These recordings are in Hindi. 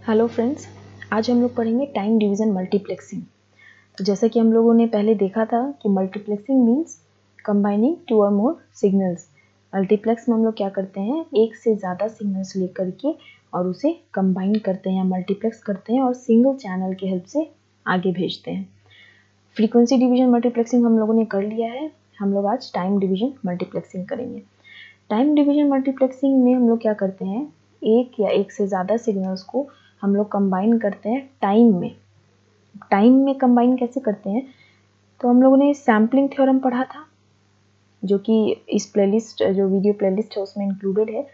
हेलो फ्रेंड्स, आज हम लोग पढ़ेंगे टाइम डिवीज़न मल्टीप्लेक्सिंग। तो जैसा कि हम लोगों ने पहले देखा था कि मल्टीप्लेक्सिंग मीन्स कंबाइनिंग टू और मोर सिग्नल्स। मल्टीप्लेक्स में हम लोग क्या करते हैं, एक से ज़्यादा सिग्नल्स लेकर के और उसे कंबाइन करते हैं, मल्टीप्लेक्स करते हैं और सिंगल चैनल के हेल्प से आगे भेजते हैं। फ्रीक्वेंसी डिवीजन मल्टीप्लेक्सिंग हम लोगों ने कर लिया है, हम लोग आज टाइम डिवीजन मल्टीप्लेक्सिंग करेंगे। टाइम डिवीजन मल्टीप्लेक्सिंग में हम लोग क्या करते हैं, एक या एक से ज़्यादा सिग्नल्स को हम लोग कंबाइन करते हैं टाइम में। टाइम में कंबाइन कैसे करते हैं, तो हम लोगों ने सैम्पलिंग थ्योरम पढ़ा था, जो कि इस प्लेलिस्ट, जो वीडियो प्लेलिस्ट है उसमें इंक्लूडेड है।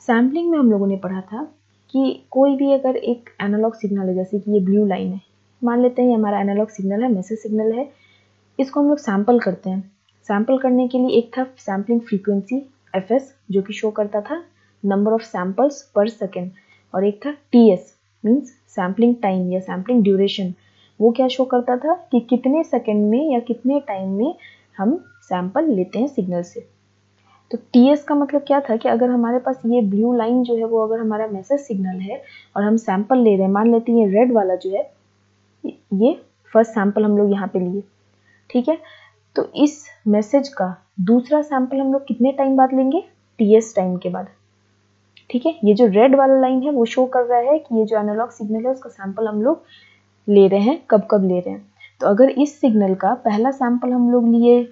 सैम्पलिंग में हम लोगों ने पढ़ा था कि कोई भी अगर एक एनालॉग सिग्नल है, जैसे कि ये ब्लू लाइन है, मान लेते हैं ये हमारा एनालॉग सिग्नल है, मैसेज सिग्नल है, इसको हम लोग सैम्पल करते हैं। सैम्पल करने के लिए एक था सैम्पलिंग फ्रीक्वेंसी fs, जो कि शो करता था नंबर ऑफ सैम्पल्स पर सेकेंड, और एक था ts मीन्स सैम्पलिंग टाइम या सैम्पलिंग ड्यूरेशन। वो क्या शो करता था कि कितने सेकेंड में या कितने टाइम में हम सैम्पल लेते हैं सिग्नल से। तो ts का मतलब क्या था कि अगर हमारे पास ये ब्लू लाइन जो है वो अगर हमारा मैसेज सिग्नल है और हम सैम्पल ले रहे हैं, मान लेते हैं ये रेड वाला जो है, ये फर्स्ट सैम्पल हम लोग यहाँ पे लिए, ठीक है। तो इस मैसेज का दूसरा सैंपल हम लोग कितने टाइम बाद लेंगे, ts टाइम के बाद, ठीक है। ये जो रेड वाला लाइन है वो शो कर रहा है कि ये जो एनालॉग सिग्नल है उसका सैंपल हम लोग ले रहे हैं, कब कब ले रहे हैं। तो अगर इस सिग्नल का पहला सैंपल हम लोग लिए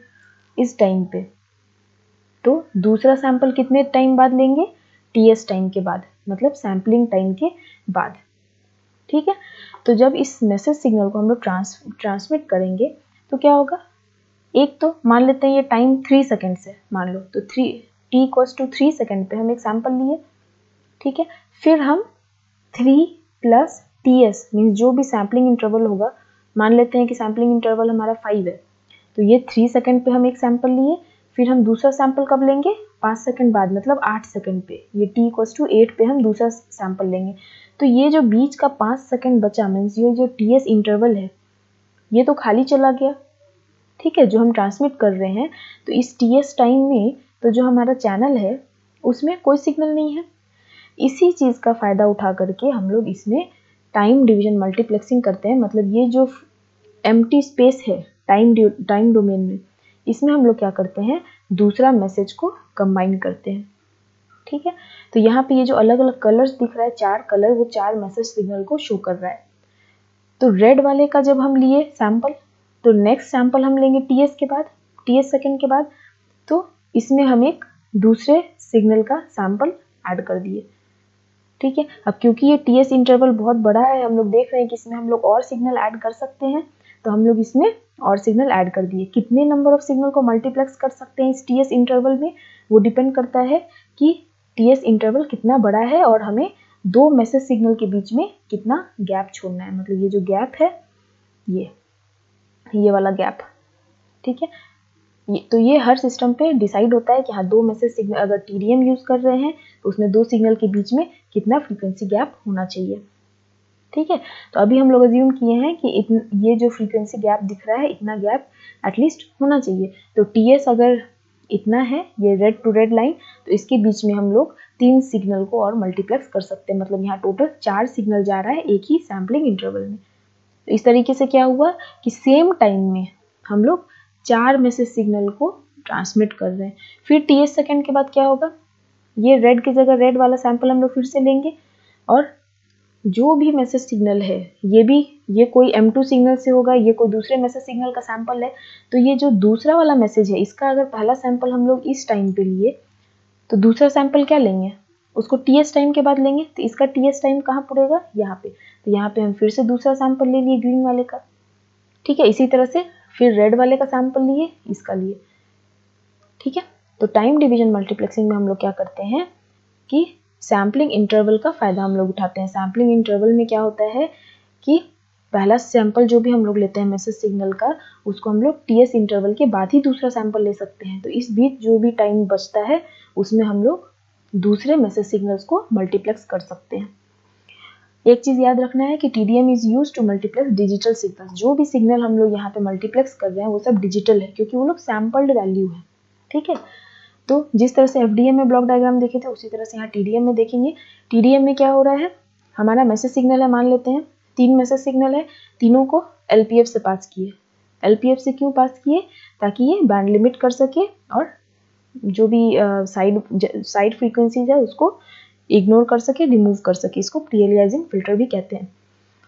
इस टाइम पे, तो दूसरा सैंपल कितने टाइम बाद लेंगे, ts टाइम के बाद, मतलब सैंपलिंग टाइम के बाद, ठीक है। तो जब इस मैसेज सिग्नल को हम लोग ट्रांसमिट करेंगे तो क्या होगा, एक तो मान लेते हैं ये टाइम 3 सेकेंड्स है, मान लो, तो t = 3 सेकेंड पे हम एक सैंपल लिए, ठीक है। फिर हम 3 प्लस ts मीन्स जो भी सैम्पलिंग इंटरवल होगा, मान लेते हैं कि सैम्पलिंग इंटरवल हमारा 5 है, तो ये 3 सेकेंड पे हम एक सैंपल लिए, फिर हम दूसरा सैंपल कब लेंगे, 5 सेकेंड बाद, मतलब 8 सेकेंड पे, ये t = 8 पे हम दूसरा सैंपल लेंगे। तो ये जो बीच का 5 सेकेंड बचा, मीन्स ये जो ts इंटरवल है ये तो खाली चला गया, ठीक है, जो हम ट्रांसमिट कर रहे हैं। तो इस ts टाइम में तो जो हमारा चैनल है उसमें कोई सिग्नल नहीं है। इसी चीज़ का फ़ायदा उठा करके हम लोग इसमें टाइम डिवीजन मल्टीप्लेक्सिंग करते हैं, मतलब ये जो एम्प्टी स्पेस है टाइम डोमेन में, इसमें हम लोग क्या करते हैं, दूसरा मैसेज को कंबाइन करते हैं, ठीक है। तो यहाँ पे ये जो अलग अलग कलर्स दिख रहा है, 4 कलर, वो 4 मैसेज सिग्नल को शो कर रहा है। तो रेड वाले का जब हम लिए सैंपल, तो नेक्स्ट सैंपल हम लेंगे ts के बाद, ts सेकेंड के बाद, तो इसमें हम एक दूसरे सिग्नल का सैंपल ऐड कर दिए, ठीक है। अब क्योंकि ये ts इंटरवल बहुत बड़ा है, हम लोग देख रहे हैं कि इसमें हम लोग और सिग्नल ऐड कर सकते हैं, तो हम लोग इसमें और सिग्नल ऐड कर दिए। कितने नंबर ऑफ सिग्नल को मल्टीप्लेक्स कर सकते हैं इस ts इंटरवल में, वो डिपेंड करता है कि ts इंटरवल कितना बड़ा है और हमें दो मैसेज सिग्नल के बीच में कितना गैप छोड़ना है, मतलब ये जो गैप है, ये वाला गैप, ठीक है। तो ये हर सिस्टम पे डिसाइड होता है कि हाँ, दो मैसेज सिग्नल अगर टीडीएम यूज कर रहे हैं तो उसमें दो सिग्नल के बीच में कितना फ्रीक्वेंसी गैप होना चाहिए, ठीक है। तो अभी हम लोग अज्यूम किए हैं कि ये जो फ्रीक्वेंसी गैप दिख रहा है, इतना गैप एटलीस्ट होना चाहिए। तो टीएस अगर इतना है, ये रेड टू रेड लाइन, तो इसके बीच में हम लोग 3 सिग्नल को और मल्टीप्लेक्स कर सकते हैं, मतलब यहाँ टोटल 4 सिग्नल जा रहा है एक ही सैम्पलिंग इंटरवल में। तो इस तरीके से क्या हुआ कि सेम टाइम में हम लोग 4 मैसेज सिग्नल को ट्रांसमिट कर रहे हैं। फिर ts सेकेंड के बाद क्या होगा, ये रेड की जगह रेड वाला सैंपल हम लोग फिर से लेंगे, और जो भी मैसेज सिग्नल है, ये कोई m2 सिग्नल से होगा, ये कोई दूसरे मैसेज सिग्नल का सैंपल है, तो ये जो दूसरा वाला मैसेज है, इसका अगर पहला सैंपल हम लोग इस टाइम पे लिए, तो दूसरा सैंपल क्या लेंगे, उसको ts टाइम के बाद लेंगे। तो इसका ts टाइम कहाँ पड़ेगा, यहाँ पे, तो यहाँ पे हम फिर से दूसरा सैंपल ले लिए ग्रीन वाले का, ठीक है। इसी तरह से फिर रेड वाले का सैंपल लिए, इसका लिए, ठीक है। तो टाइम डिवीजन मल्टीप्लेक्सिंग में हम लोग क्या करते हैं कि सैम्पलिंग इंटरवल का फ़ायदा हम लोग उठाते हैं। सैम्पलिंग इंटरवल में क्या होता है कि पहला सैंपल जो भी हम लोग लेते हैं मैसेज सिग्नल का, उसको हम लोग टीएस इंटरवल के बाद ही दूसरा सैंपल ले सकते हैं। तो इस बीच जो भी टाइम बचता है उसमें हम लोग दूसरे मैसेज सिग्नल्स को मल्टीप्लेक्स कर सकते हैं। एक चीज़ याद रखना है कि TDM is used to multiplex digital signals. जो भी सिग्नल हम लोग यहाँ पे मल्टीप्लेक्स कर रहे हैं वो सब डिजिटल है, क्योंकि वो लोग सैम्पल्ड वैल्यू है, ठीक है। तो जिस तरह से FDM में ब्लॉक डायग्राम देखे थे, उसी तरह से यहाँ TDM में देखेंगे। TDM में क्या हो रहा है हमारा मैसेज सिग्नल है, मान लेते हैं 3 मैसेज सिग्नल है, तीनों को LPF से पास किए। LPF से क्यों पास किए? ताकि ये बैंड लिमिट कर सके और जो भी साइड फ्रीक्वेंसीज है उसको इग्नोर कर सके, रिमूव कर सके। इसको प्री अलियासिंग फिल्टर भी कहते हैं।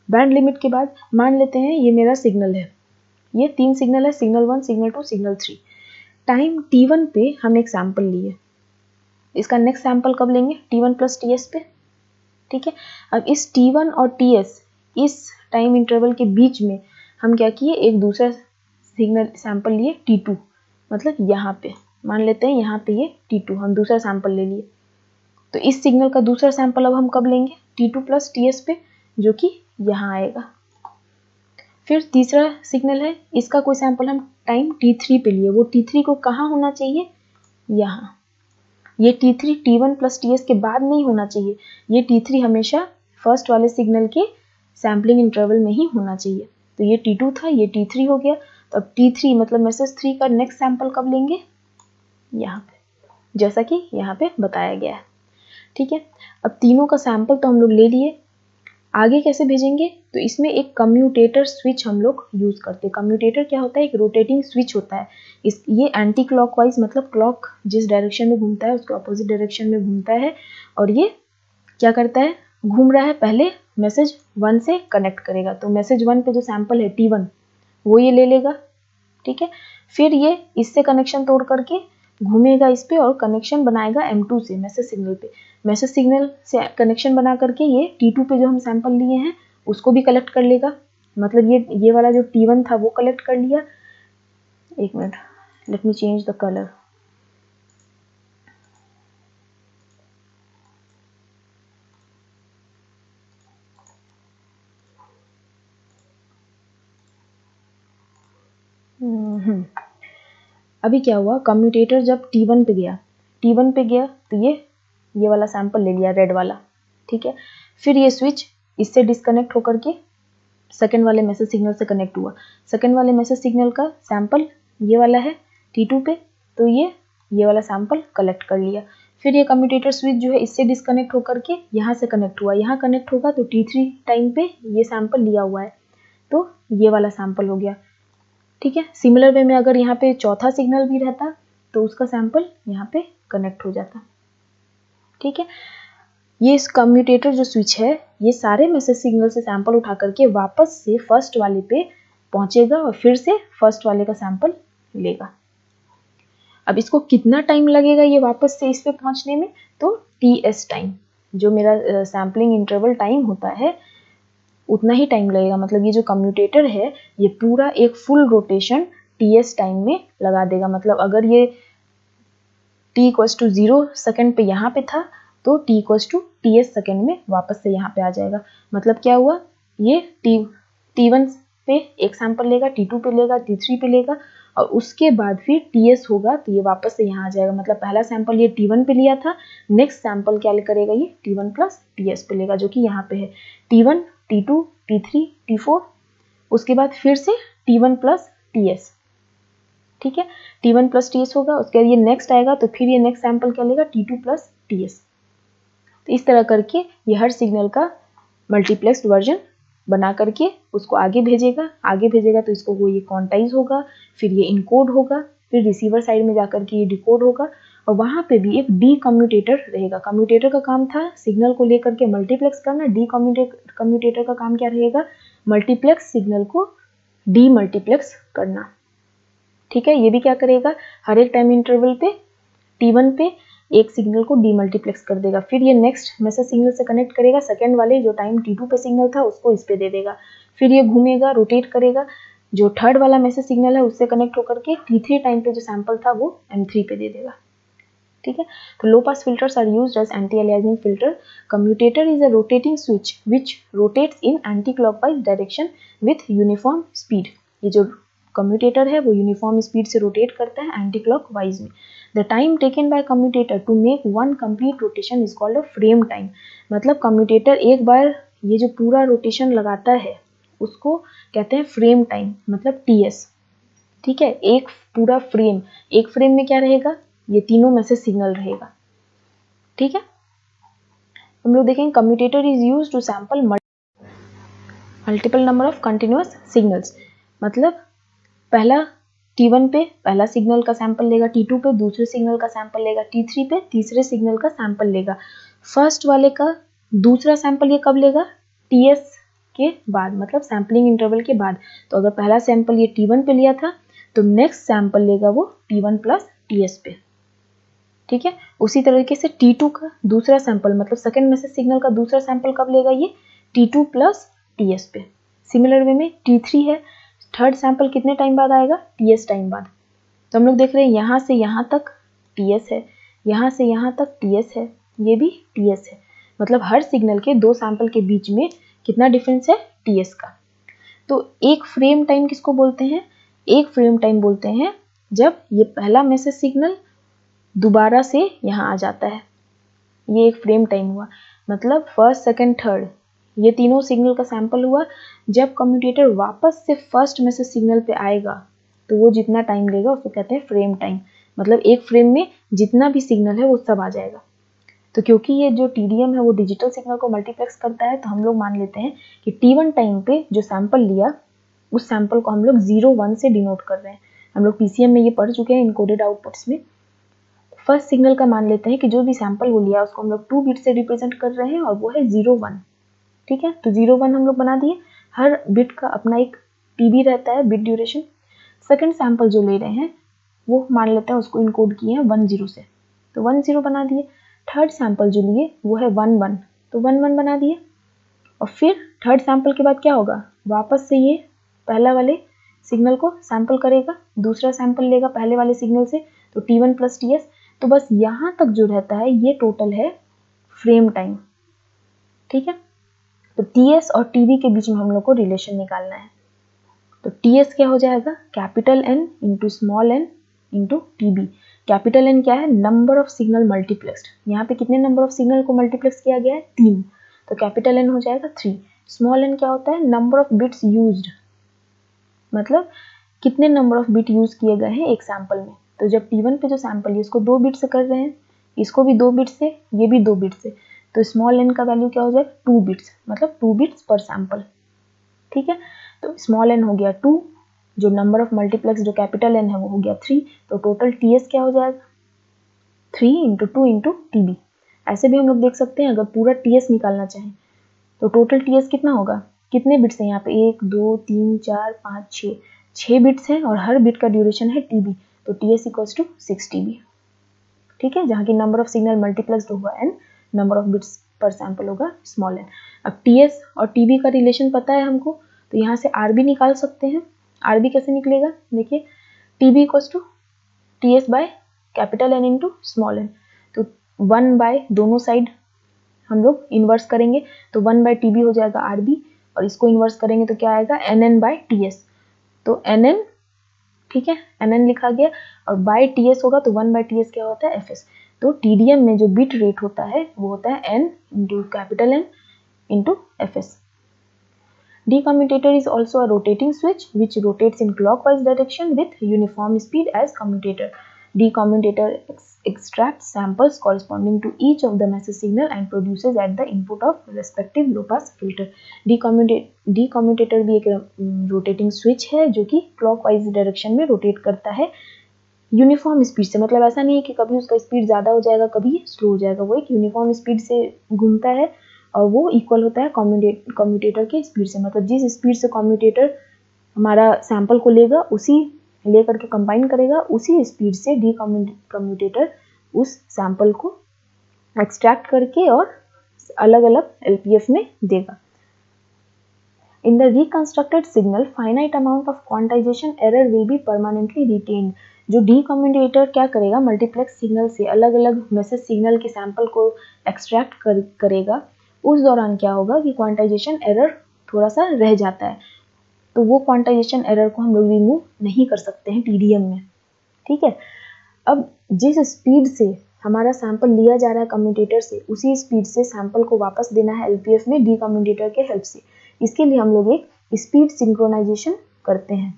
बैंड लिमिट के बाद मान लेते हैं ये मेरा सिग्नल है, ये 3 सिग्नल है, signal 1, signal 2, signal 3। Time T1 पे हम एक सैंपल लिए, इसका नेक्स्ट सैंपल कब लेंगे? T1 प्लस TS पे, ठीक है। अब इस T1 और TS इस टाइम इंटरवल के बीच में हम क्या किए, एक दूसरा सिग्नल सैंपल लिए T2, मतलब यहाँ पे मान लेते हैं यहाँ पे ये T2 हम दूसरा सैंपल ले लिए। तो इस सिग्नल का दूसरा सैंपल अब हम कब लेंगे? T2 प्लस TS पे, जो कि यहाँ आएगा। फिर तीसरा सिग्नल है, इसका कोई सैंपल हम टाइम T3 पे लिए, वो T3 को कहाँ होना चाहिए? यहाँ। ये T3 T1 प्लस TS के बाद नहीं होना चाहिए, ये T3 हमेशा फर्स्ट वाले सिग्नल के सैम्पलिंग इंटरवल में ही होना चाहिए। तो ये T2 था, ये T3 हो गया। तो अब T3 मतलब मैसेज 3 का नेक्स्ट सैंपल कब लेंगे? यहाँ पे, जैसा कि यहाँ पे बताया गया है, ठीक है। अब तीनों का सैंपल तो हम लोग ले लिए, आगे कैसे भेजेंगे? तो इसमें एक कम्यूटेटर स्विच हम लोग यूज करते हैं। कम्यूटेटर क्या होता है? एक रोटेटिंग स्विच होता है। ये एंटी क्लॉकवाइज, मतलब क्लॉक जिस डायरेक्शन में घूमता है उसके ऑपोजिट डायरेक्शन में घूमता है। और ये क्या करता है? घूम रहा है, पहले मैसेज 1 से कनेक्ट करेगा। तो मैसेज 1 पे जो सैंपल है T1 वो ये ले लेगा, ठीक है। फिर ये इससे कनेक्शन तोड़ करके घूमेगा इस पे और कनेक्शन बनाएगा M2 से, मैसेज सिग्नल पे। मैसेज सिग्नल से कनेक्शन बना करके ये T2 पे जो हम सैंपल लिए हैं उसको भी कलेक्ट कर लेगा। मतलब ये वाला जो T1 था वो कलेक्ट कर लिया। एक minute, let me change the colour. अभी क्या हुआ, कम्यूटेटर जब T1 पे गया तो ये वाला सैंपल ले लिया, रेड वाला, ठीक है। फिर ये स्विच इससे डिस्कनेक्ट होकर के सेकेंड वाले मैसेज सिग्नल से कनेक्ट हुआ। सेकेंड वाले मैसेज सिग्नल का सैंपल ये वाला है T2 पे, तो ये वाला सैंपल कलेक्ट कर लिया। फिर ये कम्यूटेटर स्विच जो है इससे डिस्कनेक्ट होकर के यहाँ से कनेक्ट हुआ, यहाँ कनेक्ट होगा तो T3 टाइम पे ये सैंपल लिया हुआ है, तो ये वाला सैंपल हो गया, ठीक है। सिमिलर वे में अगर यहाँ पे चौथा सिग्नल भी रहता तो उसका सैंपल यहाँ पे कनेक्ट हो जाता, ठीक है। ये इस कम्यूटेटर जो स्विच है ये सारे मैसेज सिग्नल से सैंपल उठा करके वापस से फर्स्ट वाले पे पहुंचेगा और फिर से फर्स्ट वाले का सैंपल लेगा। अब इसको कितना टाइम लगेगा ये वापस से इस पे पहुंचने में? तो TS टाइम, जो मेरा सैम्पलिंग इंटरवल टाइम होता है उतना ही टाइम लगेगा। मतलब ये जो कम्यूटेटर है ये पूरा एक फुल रोटेशन TS टाइम में लगा देगा। मतलब अगर ये t=0 सेकेंड पे यहाँ पे था तो t=TS सेकेंड में वापस से यहाँ पे आ जाएगा। मतलब क्या हुआ, ये T1 पे एक सैंपल लेगा, T2 पे लेगा, T3 पे लेगा और उसके बाद फिर TS होगा तो ये वापस से यहाँ आ जाएगा। मतलब पहला सैंपल ये T1 पे लिया था, नेक्स्ट सैंपल क्या करेगा, ये T1 प्लस TS पे लेगा, जो कि यहाँ पे है T1, T2, T3, T4, उसके बाद फिर से T1 प्लस TS, ठीक है। T1 प्लस TS होगा, उसके बाद ये नेक्स्ट आएगा तो फिर ये नेक्स्ट सैंपल क्या लेगा, T2 प्लस TS। तो इस तरह करके ये हर सिग्नल का मल्टीप्लेक्स वर्जन बना करके उसको आगे भेजेगा तो इसको वो ये क्वांटाइज होगा, फिर ये इनकोड होगा, फिर रिसीवर साइड में जाकर के ये डिकोड होगा और वहाँ पे भी एक डी कम्यूटेटर रहेगा। कम्यूटेटर का काम था सिग्नल को लेकर के मल्टीप्लेक्स करना, डी कम्यूटेटर का काम क्या रहेगा, मल्टीप्लेक्स सिग्नल को डी मल्टीप्लेक्स करना, ठीक है। ये भी क्या करेगा, हर एक टाइम इंटरवल पे T1 पे एक सिग्नल को डीमल्टीप्लेक्स कर देगा, फिर ये नेक्स्ट मैसेज सिग्नल से कनेक्ट करेगा, सेकेंड वाले जो टाइम T2 पे सिग्नल था उसको इस पे दे देगा, फिर ये घूमेगा, रोटेट करेगा, जो थर्ड वाला मैसेज सिग्नल है उससे कनेक्ट होकर के T3 टाइम पे जो सैंपल था वो M3 पे दे देगा, ठीक है। तो low pass filters are used as anti aliasing filter. Commutator is a rotating switch which rotates in anti clockwise direction with uniform speed. ये जो कम्यूटेटर है वो यूनिफॉर्म स्पीड से रोटेट करता है एंटी क्लॉकवाइज में। The time taken by commutator to make one complete rotation is called a frame time. मतलब कम्यूटेटर एक बार ये जो पूरा रोटेशन लगाता है उसको कहते हैं फ्रेम टाइम, मतलब TS, ठीक है। एक पूरा फ्रेम, एक फ्रेम में क्या रहेगा, ये तीनों मैसेज सिग्नल रहेगा, ठीक है। हम लोग देखेंगे commutator is used to sample multiple number of continuous signals. मतलब पहला T1 पे पहला सिग्नल का सैंपल लेगा, T2 पे दूसरे सिग्नल का सैंपल लेगा, T3 पे तीसरे सिग्नल का सैंपल लेगा। फर्स्ट वाले का दूसरा सैंपल ये कब लेगा? TS के बाद, मतलब सैम्पलिंग इंटरवल के बाद। तो अगर पहला सैंपल ये T1 पे लिया था तो नेक्स्ट सैंपल लेगा वो T1 प्लस TS पे। ठीक है, उसी तरीके से T2 का दूसरा सैंपल, मतलब सेकेंड मैसेज सिग्नल का दूसरा सैंपल कब लेगा? ये T2 प्लस TS पे। सिमिलर वे में T3 है, थर्ड सैंपल कितने टाइम बाद आएगा? TS टाइम बाद। तो हम लोग देख रहे हैं यहाँ से यहाँ तक TS है, यहाँ से यहाँ तक TS है, ये भी TS है। मतलब हर सिग्नल के दो सैंपल के बीच में कितना डिफरेंस है? TS का। तो एक फ्रेम टाइम किसको बोलते हैं? एक फ्रेम टाइम बोलते हैं जब ये पहला मैसेज सिग्नल दोबारा से यहाँ आ जाता है, ये एक फ्रेम टाइम हुआ। मतलब फर्स्ट सेकंड थर्ड ये तीनों सिग्नल का सैंपल हुआ। जब कम्यूटेटर वापस से फर्स्ट मैसेज सिग्नल पे आएगा तो वो जितना टाइम लेगा उसको कहते हैं फ्रेम टाइम। मतलब एक फ्रेम में जितना भी सिग्नल है वो सब आ जाएगा। तो क्योंकि ये जो TDM है वो डिजिटल सिग्नल को मल्टीप्लेक्स करता है, तो हम लोग मान लेते हैं कि T1 टाइम पे जो सैंपल लिया उस सैंपल को हम लोग 0-1 से डिनोट कर रहे हैं। हम लोग PCM में ये पढ़ चुके हैं इनकोडेड आउटपुट्स में। फर्स्ट सिग्नल का मान लेते हैं कि जो भी सैंपल वो लिया उसको हम लोग 2 बिट से रिप्रेजेंट कर रहे हैं और वो है 0-1। ठीक है, तो 0-1 हम लोग बना दिए। हर बिट का अपना एक TB रहता है, बिट ड्यूरेशन। सेकंड सैंपल जो ले रहे हैं वो मान लेते हैं उसको इनकोड किए हैं 10 से, तो 10 बना दिए। थर्ड सैंपल जो लिए वो है 11, तो 11 बना दिए। और फिर थर्ड सैंपल के बाद क्या होगा? वापस से ये पहला वाले सिग्नल को सैंपल करेगा, दूसरा सैंपल लेगा पहले वाले सिग्नल से, तो T1 प्लस TS। तो बस यहाँ तक जो रहता है ये टोटल है फ्रेम टाइम। ठीक है, तो TS और TB के बीच में हम लोग को रिलेशन निकालना है। तो TS क्या हो जाएगा? Capital N into small n into TB। Capital N क्या है? Number of signal multiplexed. यहाँ पे कितने नंबर ऑफ सिग्नल को मल्टीप्लेक्स किया गया है? 3, तो कैपिटल N हो जाएगा 3। स्मॉल n क्या होता है? नंबर ऑफ बिट्स यूज्ड, मतलब कितने नंबर ऑफ बिट यूज किए गए हैं एक सैंपल में। तो जब T1 पे जो सैंपल है इसको 2 बिट से कर रहे हैं, इसको भी 2 बिट से, ये भी 2 बिट से, तो स्मॉल n का वैल्यू क्या हो जाएगा? 2 बिट्स, मतलब 2 बिट्स पर सैंपल। ठीक है, तो स्मॉल n हो गया 2, जो नंबर ऑफ मल्टीप्लेक्स जो कैपिटल N है वो हो गया 3, तो टोटल TS क्या हो जाएगा? 3 इंटू 2 इंटू TB। ऐसे भी हम लोग देख सकते हैं, अगर पूरा TS निकालना चाहें तो टोटल TS कितना होगा? कितने बिट्स हैं यहाँ पे? 1 2 3 4 5 6 बिट्स हैं और हर बिट का ड्यूरेशन है TB, तो TS इक्वल्स टू 6 TB। ठीक है, जहाँ की नंबर ऑफ सिग्नल मल्टीप्लेक्स्ड होगा n, नंबर ऑफ बिट्स पर सैंपल होगा स्मॉल n। अब TS और TB का रिलेशन पता है हमको, तो यहाँ से RB निकाल सकते हैं। RB कैसे निकलेगा? देखिए, TB equals to TS by capital N into small n, तो 1 बाय दोनों साइड हम लोग इन्वर्स करेंगे, तो 1 बाय TB हो जाएगा RB, और इसको इन्वर्स करेंगे तो क्या आएगा? NN बाय TS, तो NN। ठीक है, NN लिखा गया, और बाय TS होगा तो 1 बाय TS क्या होता है? FS। तो TDM में जो बिट रेट होता है वो होता है N into capital N into FS। Decommutator is also a rotating switch which rotates in clockwise direction with uniform speed as commutator. Decommutator extracts samples corresponding to each of the message signal and produces at the input of respective low pass filter. Decommutator भी एक rotating switch है जो कि clockwise direction में rotate करता है यूनिफॉर्म स्पीड से। मतलब ऐसा नहीं है कि कभी उसका स्पीड ज़्यादा हो जाएगा कभी स्लो हो जाएगा, वो एक यूनिफॉर्म स्पीड से घूमता है और वो इक्वल होता है कम्यूटेटर के स्पीड से। मतलब जिस स्पीड से कम्यूटेटर हमारा सैंपल को लेगा, उसी लेकर के कंबाइन करेगा, उसी स्पीड से कम्यूटेटर उस सैंपल को एक्सट्रैक्ट करके और अलग अलग LPF में देगा। In the reconstructed signal, finite amount of quantization error will be permanently retained. जो डीकम्यूटेटर क्या करेगा? मल्टीप्लेक्स सिग्नल से अलग अलग मैसेज सिग्नल के सैंपल को एक्सट्रैक्ट करेगा। उस दौरान क्या होगा कि क्वांटाइजेशन एरर थोड़ा सा रह जाता है, तो वो क्वांटाइजेशन एरर को हम लोग रिमूव नहीं कर सकते हैं TDM में। ठीक है, अब जिस स्पीड से हमारा सैंपल लिया जा रहा है कम्यूटेटर से, उसी स्पीड से सैंपल को वापस देना है LPF में डीकम्यूटेटर के हेल्प से। इसके लिए हम लोग एक स्पीड सिंक्रोनाइजेशन करते हैं।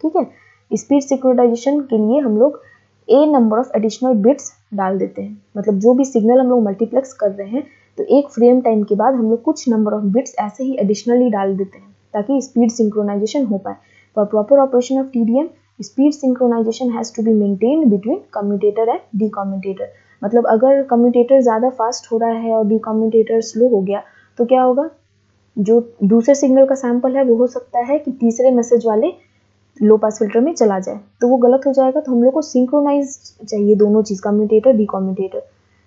ठीक है, स्पीड सिंक्रोनाइजेशन के लिए हम लोग A number of additional bits डाल देते हैं। मतलब जो भी सिग्नल हम लोग मल्टीप्लेक्स कर रहे हैं, तो एक फ्रेम टाइम के बाद हम लोग कुछ नंबर ऑफ बिट्स ऐसे ही एडिशनली डाल देते हैं ताकि स्पीड सिंक्रोनाइजेशन हो पाए। For proper operation of TDM speed synchronisation has to be maintained between commutator and decommutator. मतलब अगर कम्यूटेटर ज़्यादा फास्ट हो रहा है और डीकम्यूटेटर स्लो हो गया तो क्या होगा, जो दूसरे सिग्नल का सैंपल है वो हो सकता है कि तीसरे मैसेज वाले लो पास फिल्टर में चला जाए, तो वो गलत हो जाएगा। तो हम लोग को सिंक्रोनाइज चाहिए दोनों चीज़, कम्यूटेटर डीकम्यूटेटर,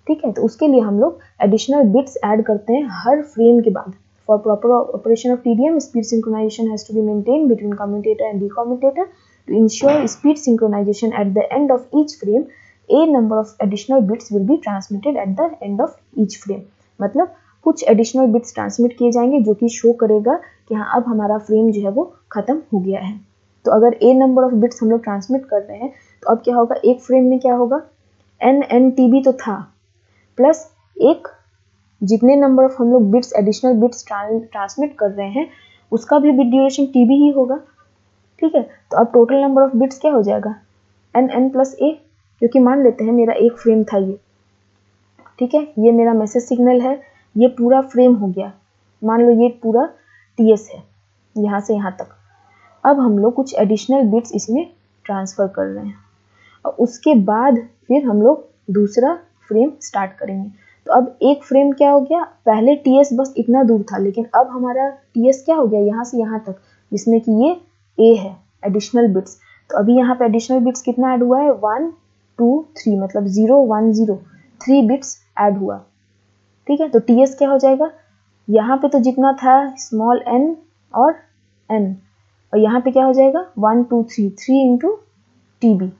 ठीक है। तो उसके लिए हम लोग एडिशनल बिट्स ऐड करते हैं हर फ्रेम के बाद। For proper operation of TDM speed synchronisation has to be maintained between commutator and decommutator to ensure speed synchronisation at the end of each frame a number of additional bits will be transmitted at the end of each frame। मतलब कुछ एडिशनल बिट्स ट्रांसमिट किए जाएंगे जो कि शो करेगा कि हाँ अब हमारा फ्रेम जो है वो खत्म हो गया है। तो अगर a नंबर ऑफ बिट्स हम लोग ट्रांसमिट कर रहे हैं तो अब क्या होगा, एक फ्रेम में क्या होगा, NNTB तो था प्लस एक जितने नंबर ऑफ हम लोग बिट्स एडिशनल बिट्स ट्रांसमिट कर रहे हैं उसका भी बिट ड्यूरेशन TB ही होगा, ठीक है। तो अब टोटल नंबर ऑफ बिट्स क्या हो जाएगा, NN प्लस A, क्योंकि मान लेते हैं मेरा एक फ्रेम था ये, ठीक है, ये मेरा मैसेज सिग्नल है, ये पूरा फ्रेम हो गया, मान लो ये पूरा TS है यहाँ से यहाँ तक। अब हम लोग कुछ एडिशनल बिट्स इसमें ट्रांसफ़र कर रहे हैं और उसके बाद फिर हम लोग दूसरा फ्रेम स्टार्ट करेंगे। तो अब एक फ्रेम क्या हो गया, पहले TS बस इतना दूर था लेकिन अब हमारा TS क्या हो गया यहाँ से यहाँ तक, जिसमें कि ये A है एडिशनल बिट्स। तो अभी यहाँ पे एडिशनल बिट्स कितना ऐड हुआ है, 1 2 3, मतलब 0 1 0, 3 बिट्स ऐड हुआ, ठीक है। तो TS क्या हो जाएगा, यहाँ पे तो जितना था स्मॉल n और n, और यहाँ पे क्या हो जाएगा 1 2 3, 3 इंटू TB,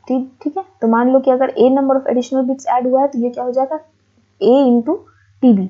ठीक है। तो मान लो कि अगर A number of additional bits add हुआ है तो ये क्या हो जाएगा A इंटू TB।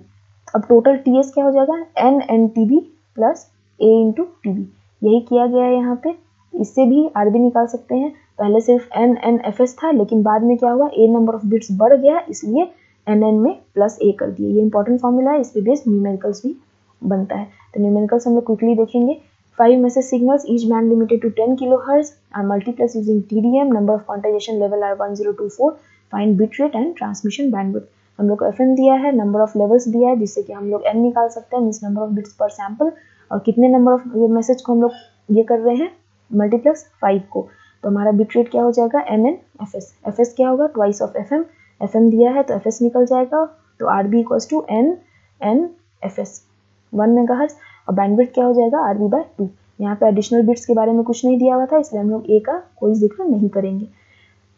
अब टोटल TS क्या हो जाएगा, NNTB plus A into TB। यही किया गया है यहाँ पे। इससे भी RB निकाल सकते हैं, पहले सिर्फ NNFS था लेकिन बाद में क्या हुआ, A नंबर ऑफ बिट्स बढ़ गया इसलिए NN में प्लस A कर दिए। ये इंपॉर्टेंट फॉर्मूला है, इस पे बेस्ड न्यूमेरिकल्स भी बनता है। तो न्यूमेरिकल्स हम लोग क्विकली देखेंगे। 5 message signals, each band limited to 10 kHz, are multiplexed using TDM. Number of quantization level are 1024. Find bit rate and transmission bandwidth. हम लोग को FM दिया है, नंबर ऑफ लेवल्स दिया है जिससे कि हम लोग n निकाल सकते हैं, मीन्स नंबर ऑफ बिट्स पर सैंपल, और कितने नंबर ऑफ मैसेज को हम लोग ये कर रहे हैं मल्टीप्लेक्स 5 को। तो हमारा बिट रेट क्या हो जाएगा, NNFS। FS क्या होगा, ट्वाइस ऑफ FM। FM दिया है तो FS निकल जाएगा, तो RB equals to NNFS 1 megahertz, और बैंडविड्थ क्या हो जाएगा RB/2। यहाँ पे एडिशनल बिट्स के बारे में कुछ नहीं दिया हुआ था इसलिए हम लोग A का कोई जिक्र नहीं करेंगे।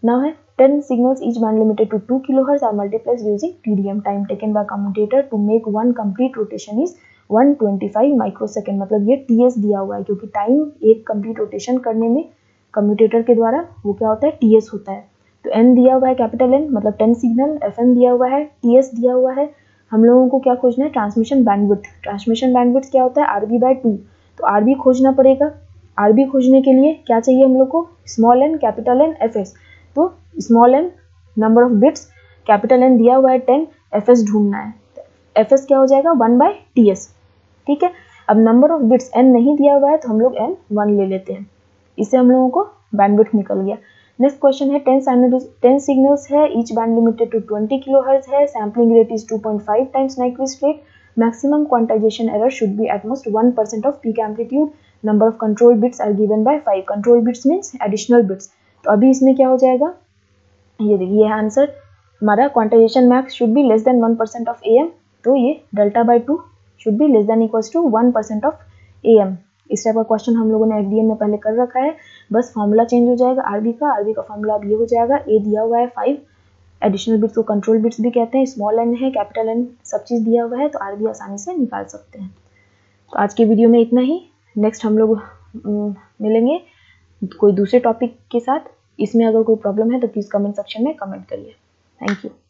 नाउ है 10 signals each band limited to 2 kHz are multiplexed using TDM. Time taken by commutator to make one complete rotation is 125 microsecond। मतलब ये TS दिया हुआ है क्योंकि टाइम एक कंप्लीट रोटेशन करने में कम्यूटेटर के द्वारा वो क्या होता है, TS होता है। तो N दिया हुआ है कैपिटल N, मतलब 10 सिग्नल, FM दिया हुआ है, TS दिया हुआ है। हम लोगों को क्या खोजना है, ट्रांसमिशन बैंडविड्थ। ट्रांसमिशन बैंडविड्थ क्या होता है, RB/2। तो RB खोजना पड़ेगा। RB खोजने के लिए क्या चाहिए हम लोग को, small n, capital N, FS। तो small n number of bits, capital N दिया हुआ है 10, FS ढूंढना है। FS क्या हो जाएगा 1/TS, ठीक है। अब नंबर ऑफ बिट्स n नहीं दिया हुआ है तो हम लोग n 1 ले लेते हैं, इससे हम लोगों को बैंडविड्थ निकल गया। नेक्स्ट क्वेश्चन है 10 सिग्नल्स है, each band limited to 20 kHz है, sampling rate is 2.5 times Nyquist rate, maximum quantization error should be at most 1% of peak amplitude, number of control bits are given by 5। Control bits means additional bits. तो अभी इसमें क्या हो जाएगा, ये देखिए ये आंसर हमारा, quantisation max should be less than 1% of AM, तो ये delta should be less than equals to 1% of AM। इस टाइप का क्वेश्चन हम लोगों ने FDM में पहले कर रखा है, बस फॉर्मूला चेंज हो जाएगा RB का फॉर्मूला अब ये हो जाएगा, A दिया हुआ है 5, एडिशनल बिट्स को कंट्रोल बिट्स भी कहते हैं, स्मॉल n है, कैपिटल N, सब चीज़ दिया हुआ है तो RB आसानी से निकाल सकते हैं। तो आज के वीडियो में इतना ही। नेक्स्ट हम लोग मिलेंगे कोई दूसरे टॉपिक के साथ। इसमें अगर कोई प्रॉब्लम है तो प्लीज़ कमेंट सेक्शन में कमेंट करिए। Thank you.